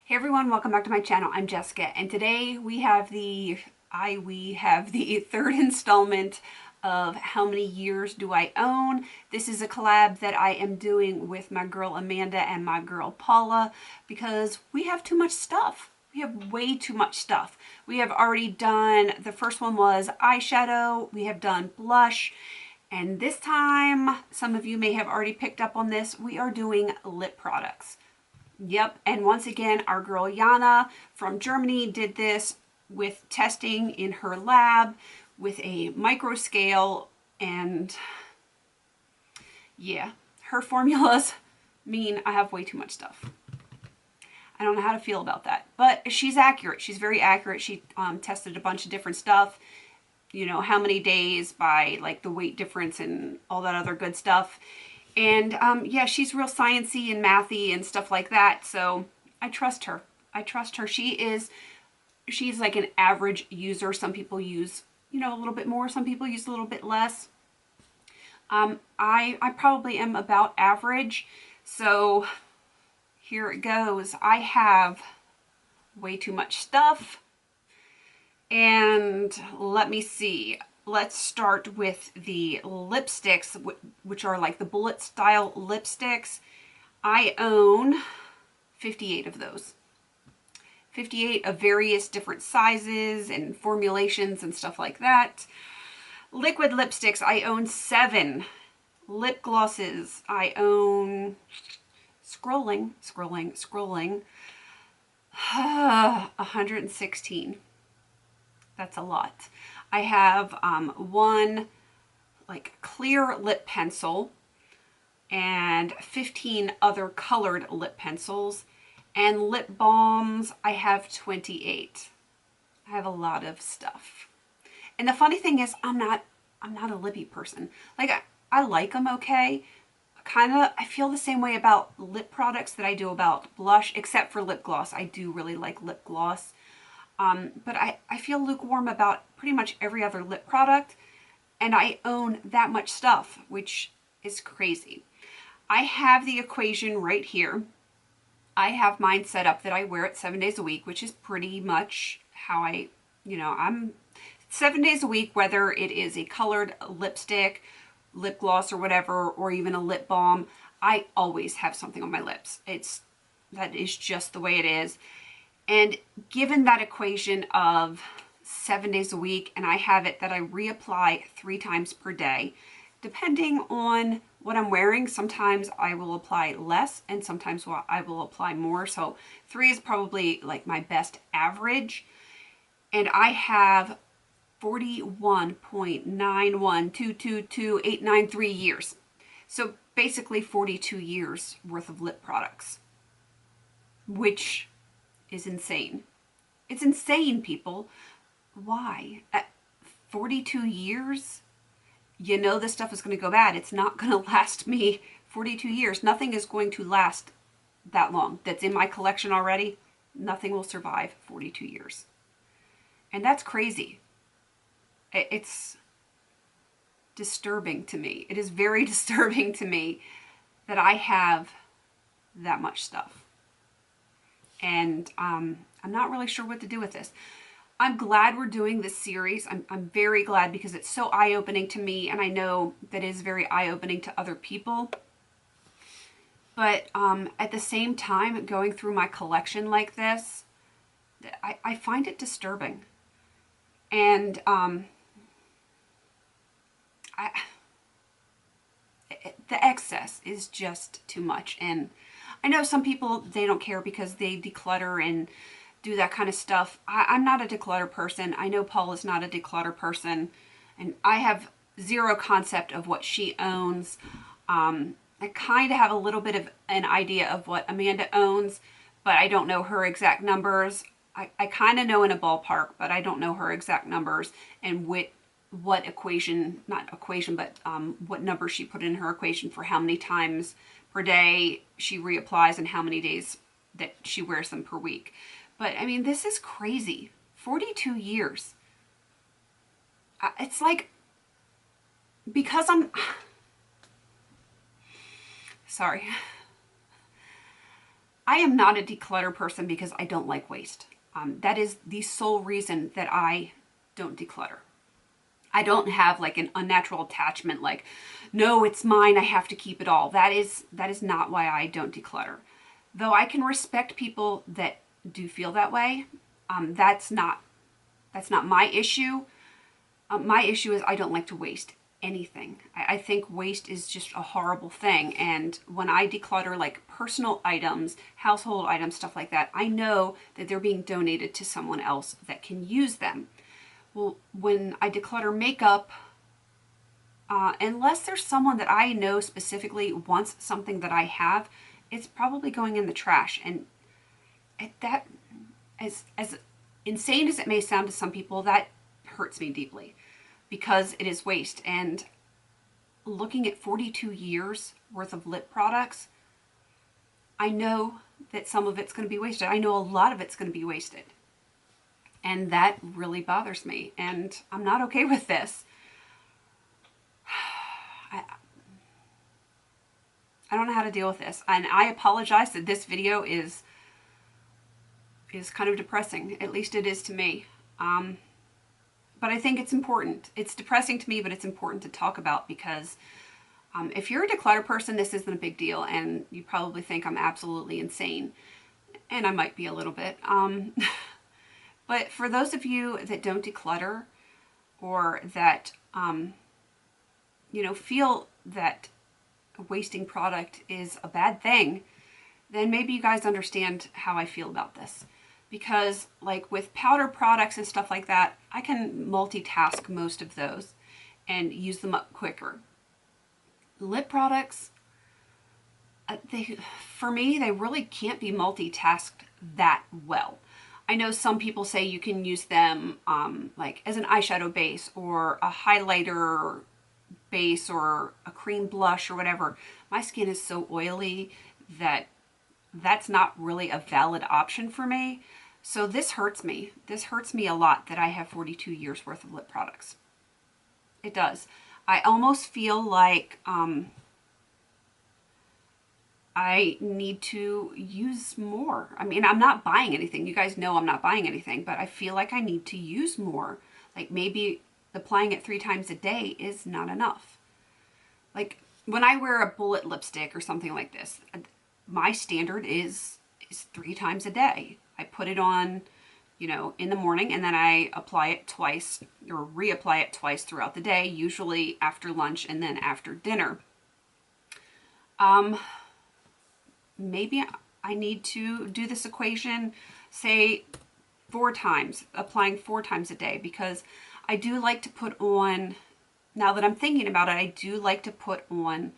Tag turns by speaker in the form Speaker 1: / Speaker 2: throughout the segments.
Speaker 1: Hey everyone, welcome back to my channel. I'm Jessica, and today we have the third installment of How Many Years Do I Own? This is a collab that I am doing with my girl Amanda and my girl Paula because we have too much stuff. We have way too much stuff. We have already done, the first one was eyeshadow, we have done blush, and this time, some of you may have already picked up on this, we are doing lip products. Yep, and once again, our girl Jana from Germany did this with testing in her lab with a micro scale, and yeah, her formulas mean I have way too much stuff. I don't know how to feel about that, but she's accurate. She's very accurate. She tested a bunch of different stuff, you know, how many days by like the weight difference and all that other good stuff. And yeah, she's real sciencey and mathy and stuff like that. So I trust her. I trust her. She's like an average user. Some people use, you know, a little bit more. Some people use a little bit less. I probably am about average. So here it goes. I have way too much stuff. And let me see. Let's start with the lipsticks, which are like the bullet style lipsticks. I own 58 of those. 58 of various different sizes and formulations and stuff like that. Liquid lipsticks, I own 7. Lip glosses, I own, scrolling, 116. That's a lot. I have one like clear lip pencil and 15 other colored lip pencils, and lip balms I have 28. I have a lot of stuff. And the funny thing is I'm not a lippy person. Like I like them okay. I feel the same way about lip products that I do about blush, except for lip gloss. I do really like lip gloss. But I feel lukewarm about pretty much every other lip product, and I own that much stuff, which is crazy. I have the equation right here. I have mine set up that I wear it 7 days a week, which is pretty much how I'm 7 days a week, whether it is a colored lipstick, lip gloss or whatever, or even a lip balm. I always have something on my lips. That is just the way it is. And given that equation of 7 days a week, and I have it that I reapply 3 times per day, depending on what I'm wearing, sometimes I will apply less and sometimes I will apply more. So 3 is probably like my best average. And I have 41.91222.893 years. So basically 42 years worth of lip products, which is insane. It's insane, people. Why? At 42 years, you know this stuff is going to go bad. It's not going to last me 42 years. Nothing is going to last that long. That's in my collection already. Nothing will survive 42 years. And that's crazy. It's disturbing to me. It is very disturbing to me that I have that much stuff. And I'm not really sure what to do with this. I'm glad we're doing this series. I'm very glad because it's so eye-opening to me, and I know that it is very eye-opening to other people. But at the same time, going through my collection like this, I find it disturbing. And the excess is just too much. And I know some people, they don't care because they declutter and do that kind of stuff. I'm not a declutter person. I know Paul is not a declutter person, and I have zero concept of what she owns. I kind of have a little bit of an idea of what Amanda owns, but I don't know her exact numbers. I kind of know in a ballpark, but I don't know her exact numbers and what equation, not equation, but what number she put in her equation for how many times per day she reapplies and how many days that she wears them per week. But I mean, this is crazy. 42 years. It's like, because I'm, sorry. I am not a declutter person because I don't like waste. That is the sole reason that I don't declutter. I don't have like an unnatural attachment like, no, it's mine, I have to keep it all. That is not why I don't declutter. Though I can respect people that do feel that way. That's not my issue. My issue is I don't like to waste anything. I think waste is just a horrible thing. And when I declutter like personal items, household items, stuff like that, I know that they're being donated to someone else that can use them. Well, when I declutter makeup, unless there's someone that I know specifically wants something that I have, it's probably going in the trash. And that, as insane as it may sound to some people, that hurts me deeply because it is waste. And looking at 42 years worth of lip products, I know that some of it's going to be wasted. I know a lot of it's going to be wasted. And that really bothers me. And I'm not okay with this. I don't know how to deal with this. And I apologize that this video is kind of depressing. At least it is to me. But I think it's important. It's depressing to me, but it's important to talk about because if you're a declutter person, this isn't a big deal. And you probably think I'm absolutely insane. And I might be a little bit. But for those of you that don't declutter or that, feel that wasting product is a bad thing, then maybe you guys understand how I feel about this. Because like with powder products and stuff like that, I can multitask most of those and use them up quicker. Lip products, for me, they really can't be multitasked that well. I know some people say you can use them like as an eyeshadow base or a highlighter base or a cream blush or whatever. My skin is so oily that that's not really a valid option for me. So this hurts me. This hurts me a lot that I have 42 years worth of lip products. It does. I almost feel like I need to use more. I mean, I'm not buying anything. You guys know I'm not buying anything, but I feel like I need to use more. Like maybe applying it 3 times a day is not enough. Like when I wear a bullet lipstick or something like this, my standard is 3 times a day. I put it on, in the morning, and then I apply it twice or reapply it twice throughout the day, usually after lunch and then after dinner. Maybe I need to do this equation, say 4 times, applying 4 times a day, because I do like to put on, now that I'm thinking about it, I do like to put on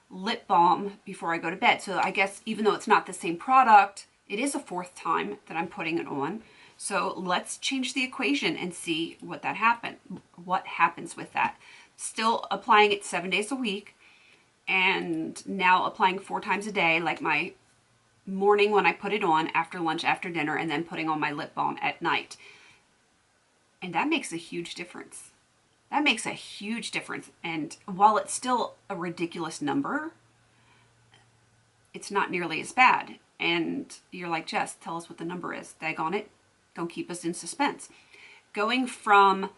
Speaker 1: lip balm before I go to bed. So I guess even though it's not the same product, it is a 4th time that I'm putting it on. So let's change the equation and see what happens with that. Still applying it 7 days a week, and now applying 4 times a day, like my morning when I put it on, after lunch, after dinner, and then putting on my lip balm at night. And that makes a huge difference. That makes a huge difference. And while it's still a ridiculous number, it's not nearly as bad. And you're like, Jess, tell us what the number is. Daggone it. Don't keep us in suspense. Going from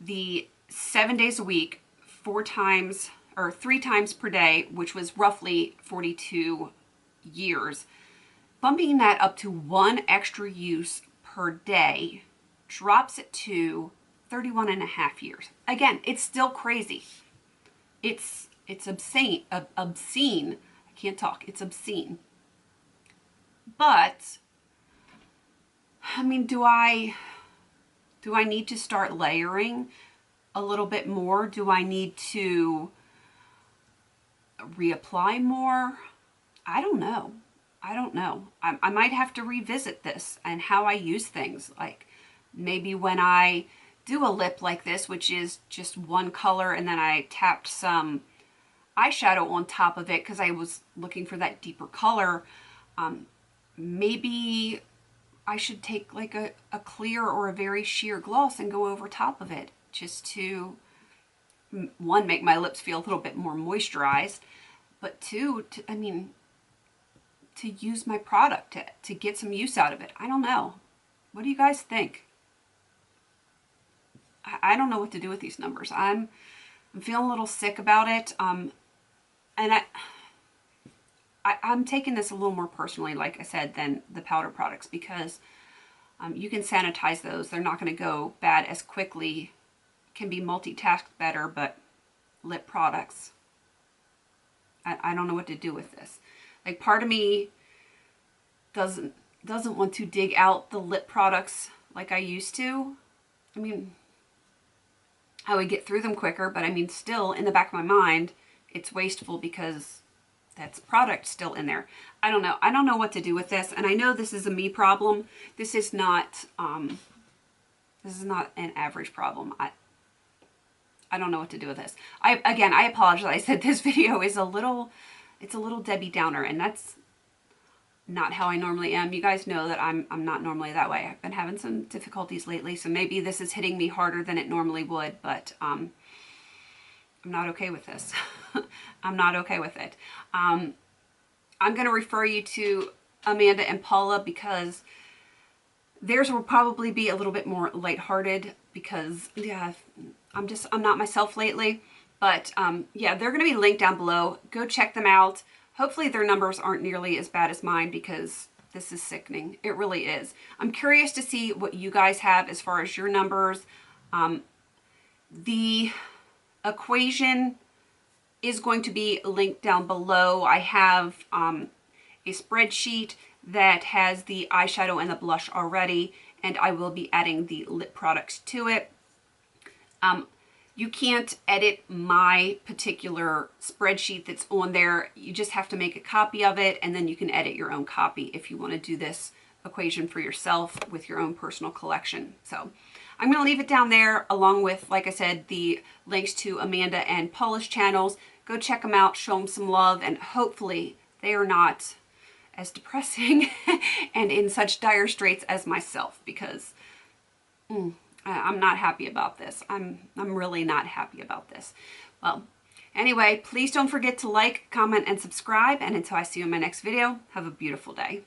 Speaker 1: the 7 days a week, 4 times or 3 times per day, which was roughly 42 years, bumping that up to 1 extra use per day drops it to 31 and a half years. Again, it's still crazy. It's obscene. Obscene. I can't talk. It's obscene. But I mean, do I need to start layering a little bit more? Do I need to reapply more? I don't know. I might have to revisit this and how I use things. Like maybe when I do a lip like this, which is just one color, and then I tapped some eyeshadow on top of it because I was looking for that deeper color. Maybe I should take like a clear or a very sheer gloss and go over top of it just to, 1, make my lips feel a little bit more moisturized, but 2, to use my product, to get some use out of it. I don't know. What do you guys think? I don't know what to do with these numbers. I'm feeling a little sick about it. And I'm taking this a little more personally, like I said, than the powder products, because you can sanitize those. They're not going to go bad as quickly. Can be multitasked better, but lip products, I don't know what to do with this. Like, part of me doesn't want to dig out the lip products like I used to. I mean, I would get through them quicker, but I mean, still in the back of my mind, it's wasteful because that's product still in there. I don't know. I don't know what to do with this, and I know this is a me problem. This is not an average problem. I don't know what to do with this. Again, I apologize that this video is it's a little Debbie Downer, and that's not how I normally am. You guys know that I'm not normally that way. I've been having some difficulties lately, so maybe this is hitting me harder than it normally would, but I'm not okay with this. I'm not okay with it. I'm going to refer you to Amanda and Paula, because theirs will probably be a little bit more lighthearted, because yeah, I'm not myself lately. But yeah, they're going to be linked down below. Go check them out. Hopefully their numbers aren't nearly as bad as mine, because this is sickening. It really is. I'm curious to see what you guys have as far as your numbers. The equation is going to be linked down below. I have a spreadsheet that has the eyeshadow and the blush already, and I will be adding the lip products to it. You can't edit my particular spreadsheet that's on there. You just have to make a copy of it, and then you can edit your own copy if you want to do this equation for yourself with your own personal collection. So I'm going to leave it down there, along with, like I said, the links to Amanda and Paula's channels. Go check them out, show them some love, and hopefully they are not as depressing and in such dire straits as myself, because I'm not happy about this. I'm really not happy about this. Well, anyway, please don't forget to like, comment, and subscribe. And until I see you in my next video, have a beautiful day.